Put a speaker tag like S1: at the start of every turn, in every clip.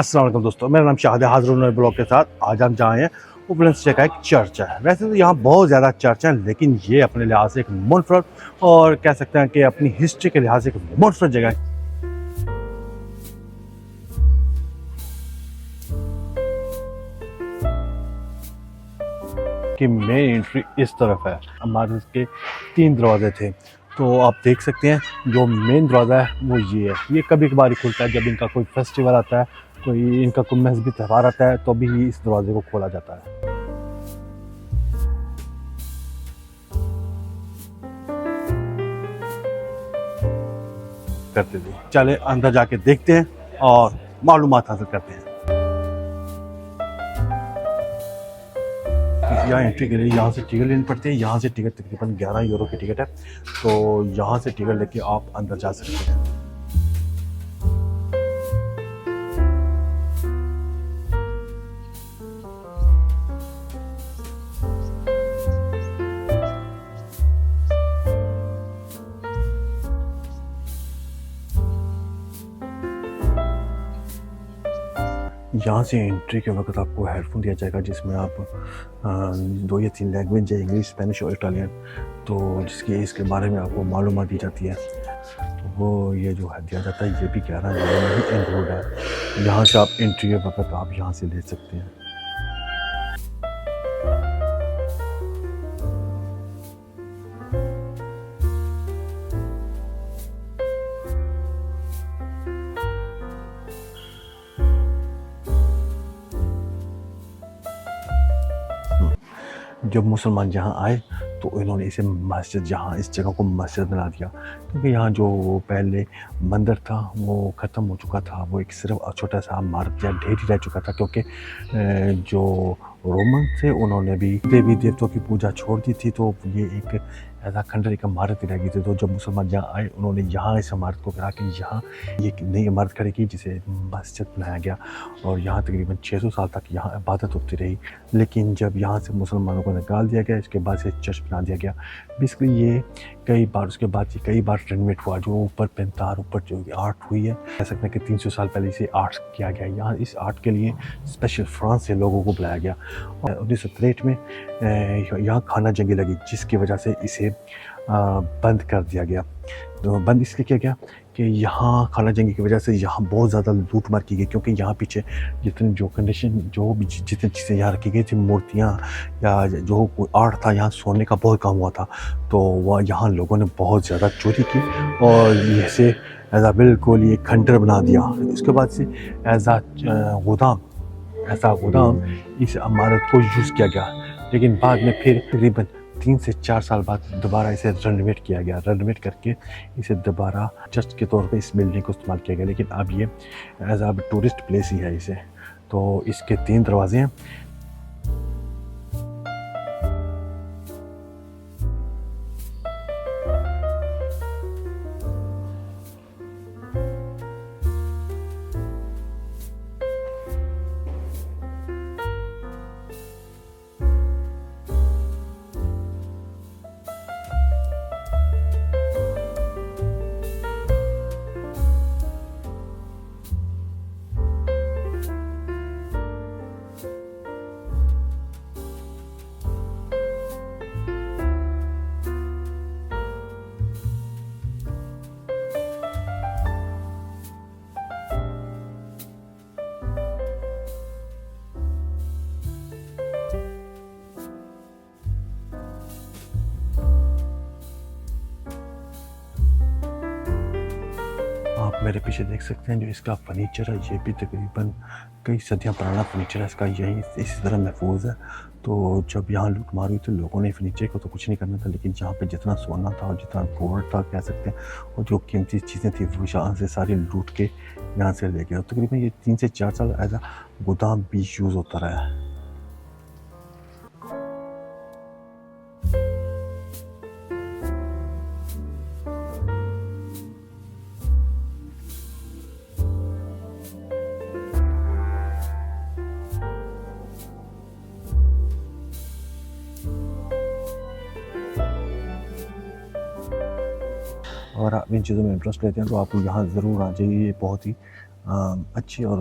S1: अस्सलाम वालेकुम दोस्तों, मेरा नाम शाहिद है। हाज़िर हूं नए ब्लॉग के साथ। आज हम जहाँ हैं उपलैंड का एक चर्च है। वैसे तो यहाँ बहुत ज़्यादा चर्च हैं, लेकिन ये अपने लिहाज से एक मुनफरद और कह सकते हैं कि अपनी हिस्ट्री के लिहाज से एक मुनफरद जगह है कि मेन एंट्री इस तरफ है। हमारे इसके 3 दरवाजे थे, तो आप देख सकते हैं जो मेन दरवाज़ा है वो ये है। ये कभी कभार ही खुलता है, जब इनका कोई फेस्टिवल आता है, कोई इनका कोई मजहबी त्यौहार आता है, तो भी इस दरवाजे को खोला जाता है। करते थे, चले अंदर जाके देखते हैं और मालूमात हासिल करते हैं। यहाँ एंट्री के लिए यहाँ से टिकट लेनी पड़ती है। यहाँ से टिकट तकरीबन 11 यूरो की टिकट है, तो यहाँ से टिकट लेके आप अंदर जा सकते हैं। यहाँ से एंट्री के वक्त आपको हेडफोन दिया जाएगा, जिसमें आप 2 या 3 लैंग्वेज है, इंग्लिश, स्पेनिश और इटालियन, तो जिसकी इसके बारे में आपको मालूमात दी जाती है। तो वो ये जो है दिया जाता है, ये भी 11 यूरो में ही इंक्लूड है। यहाँ से आप एंट्री के वक्त आप यहाँ से ले सकते हैं। जब मुसलमान यहाँ आए तो इन्होंने इसे मस्जिद, जहाँ इस जगह को मस्जिद बना दिया, क्योंकि यहाँ जो पहले मंदिर था वो ख़त्म हो चुका था। वो एक सिर्फ छोटा सा इमारत या ढेर ही रह चुका था, क्योंकि जो रोमन थे उन्होंने भी देवी देवताओं की पूजा छोड़ दी थी, तो ये एक ऐसा खंडर, एक इमारत ही रह गई थी। तो जब मुसलमान यहाँ आए, उन्होंने यहाँ इस इमारत को गिरा के यहाँ ये एक नई इमारत खड़ी की, जिसे मस्जिद बनाया गया। और यहाँ तकरीबन 600 साल तक यहाँ इबादत होती रही। लेकिन जब यहाँ से मुसलमानों को निकाल दिया गया, इसके बाद से चर्च बना दिया गया। बेसिकली ये उसके बाद ये कई बार रेनोवेट हुआ। जो ऊपर पेंटार, ऊपर जो आर्ट हुई है, कह सकते हैं कि 300 साल पहले इसे आर्ट किया गया। यहाँ इस आर्ट के लिए स्पेशल फ्रांस से लोगों को बुलाया गया। 1963 में यहाँ खाना जंगी लगी, जिसकी वजह से इसे बंद कर दिया गया। तो बंद इसलिए किया गया कि यहाँ खाना जंगी की वजह से यहाँ बहुत ज़्यादा लूट मार की गई, क्योंकि यहाँ पीछे जितनी जो कंडीशन, जो भी जितनी चीज़ें यहाँ रखी गई थी, मूर्तियाँ या जो कोई आर्ट था, यहाँ सोने का बहुत काम हुआ था। तो वह यहाँ लोगों ने बहुत ज़्यादा चोरी की और इसे ऐसा बिल्कुल ये खंडर बना दिया। उसके बाद से ऐसा गोदाम इस इमारत को यूज़ किया गया। लेकिन बाद में फिर तकरीबन 3 से 4 साल बाद दोबारा इसे रेनोवेट किया गया। रेनोवेट करके इसे दोबारा चर्च के तौर पे इस बिल्डिंग को इस्तेमाल किया गया। लेकिन अब ये एज अ टूरिस्ट प्लेस ही है इसे। तो इसके 3 दरवाजे हैं। आप मेरे पीछे देख सकते हैं जो इसका फर्नीचर है, ये भी तकरीबन कई सदियां पुराना फर्नीचर है इसका, यही इसी तरह महफूज है। तो जब यहाँ लूट मार हुई तो लोगों ने फर्नीचर को तो कुछ नहीं करना था, लेकिन जहाँ पे जितना सोना था और जितना गोल्ड था कह सकते हैं, और जो कीमती चीज़ें थी वो यहाँ से सारी लूट के यहाँ से ले गया। तकरीबन ये 3 से 4 साल एज अ गोदाम भी यूज़ होता रहा है। अगर आप इन चीज़ों में इंटरेस्ट लेते हैं तो आप यहाँ ज़रूर आ जाइए। ये बहुत ही अच्छी और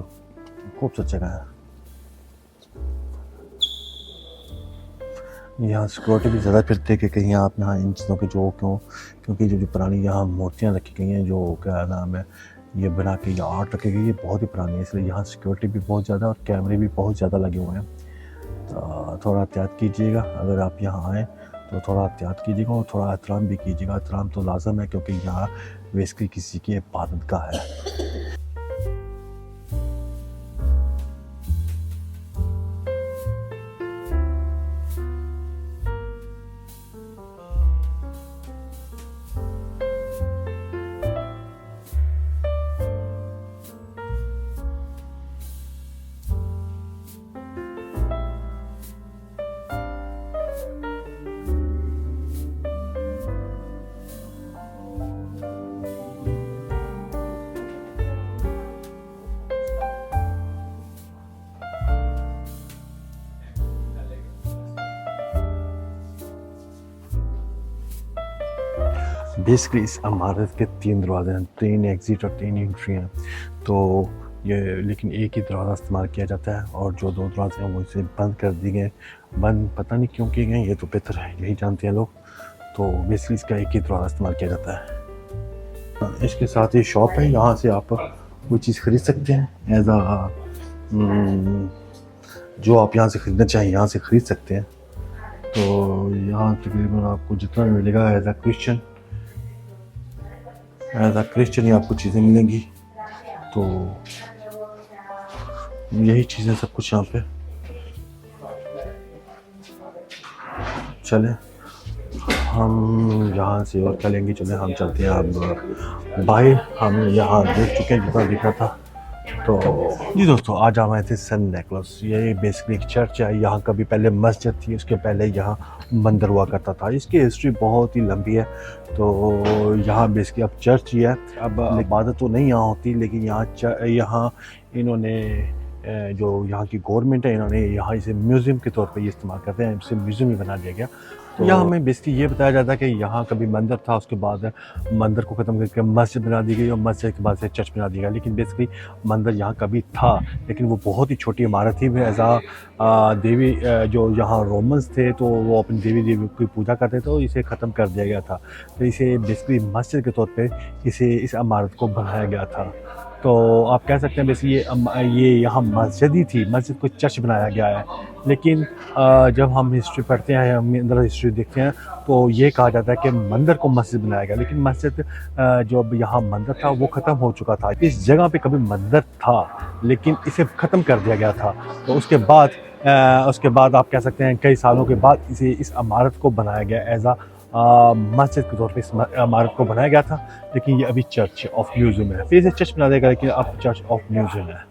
S1: खूबसूरत जगह है। यहाँ सिक्योरिटी भी ज़्यादा फिरते कि कहीं आप यहाँ इन चीज़ों के क्योंकि जो पुरानी यहाँ मूर्तियाँ रखी गई हैं, जो क्या नाम है, ये बना के ये आर्ट रखी गई है, ये बहुत ही पुरानी है, इसलिए यहाँ सिक्योरिटी भी बहुत ज़्यादा और कैमरे भी बहुत ज़्यादा लगे हुए हैं। तो थोड़ा एहतियात कीजिएगा, अगर आप यहाँ आएँ तो थोड़ा एहतियात कीजिएगा और थोड़ा एहतराम भी कीजिएगा। एहतराम तो लाजम है क्योंकि यहाँ बेसिकली किसी की इबादत का है। बेसिकली इस इमारत के 3 दरवाजे हैं, 3 एग्ज़िट और 3 एंट्री हैं। तो ये लेकिन एक ही दरवाज़ा इस्तेमाल किया जाता है और जो 2 दरवाजे हैं वो इसे बंद कर दिए गए। बंद पता नहीं क्यों किए गए, ये तो बेहतर है, यही जानते हैं लोग। तो बेसिकली इसका एक ही दरवाज़ा इस्तेमाल किया जाता है। इसके साथ ये शॉप है, यहाँ से आप कोई चीज़ ख़रीद सकते हैं एज़ आ जो आप यहाँ से ख़रीदना चाहें यहाँ से ख़रीद सकते हैं। तो यहाँ तकरीबन आपको जितना भी मिलेगा एज़ आ क्रिश्चियन ही आपको चीज़ें मिलेंगी। तो यही चीज़ें सब कुछ यहाँ पे। चलें हम यहाँ से और क्या लेंगे, चलें हम चलते हैं अब बाहर। हम यहाँ देख चुके हैं जितना दिखा था। तो जी दोस्तों, आज हम आए थे सन नेकलेस। ये बेसिकली एक चर्च है, यहाँ कभी पहले मस्जिद थी, उसके पहले यहाँ मंदिर हुआ करता था। इसकी हिस्ट्री बहुत ही लंबी है। तो यहाँ बेसिकली अब चर्च ही है। अब इबादत तो नहीं यहाँ होती, लेकिन यहाँ इन्होंने जो यहाँ की गवर्नमेंट है, इन्होंने यहाँ इसे म्यूज़ियम के तौर पे ये इस्तेमाल करते हैं, इसे म्यूज़ियम ही बना दिया गया। तो यहाँ हमें बेसिकली ये बताया जाता है कि यहाँ कभी मंदिर था, उसके बाद मंदिर को ख़त्म करके मस्जिद बना दी गई और मस्जिद के बाद से चर्च बना दिया गया। लेकिन बेसिकली मंदिर यहाँ कभी था, लेकिन वो बहुत ही छोटी इमारत थी। एज़ आ देवी जो यहाँ रोमन्स थे तो वो अपनी देवी की पूजा करते थे, तो इसे ख़त्म कर दिया गया था। तो इसे बेसिकली मस्जिद के तौर पर इस इमारत को बनाया गया था। तो आप कह सकते हैं बेसिकली ये यहाँ मस्जिद ही थी, मस्जिद को चर्च बनाया गया है। लेकिन जब हम हिस्ट्री पढ़ते हैं, हम अंदर हिस्ट्री देखते हैं, तो ये कहा जाता है कि मंदिर को मस्जिद बनाया गया। लेकिन मस्जिद जो अब यहाँ मंदिर था वो ख़त्म हो चुका था। इस जगह पे कभी मंदिर था, लेकिन इसे ख़त्म कर दिया गया था। तो उसके बाद आप कह सकते हैं कई सालों के बाद इस इमारत को बनाया गया एज मस्जिद के तौर पे इस इमारत को बनाया गया था। लेकिन ये अभी चर्च ऑफ म्यूज़ियम है। फिर इसे चर्च बना देगा, लेकिन अब चर्च ऑफ म्यूज़ियम है।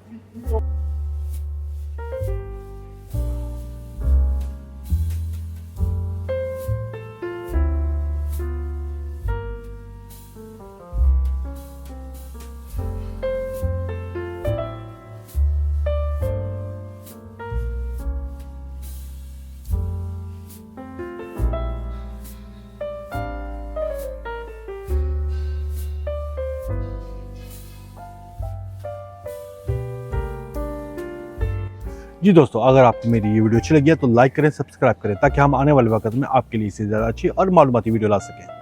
S1: जी दोस्तों, अगर आपको मेरी ये वीडियो अच्छी लगी है तो लाइक करें, सब्सक्राइब करें, ताकि हम आने वाले वक्त में आपके लिए इससे ज़्यादा अच्छी और मालूमाती वीडियो ला सकें।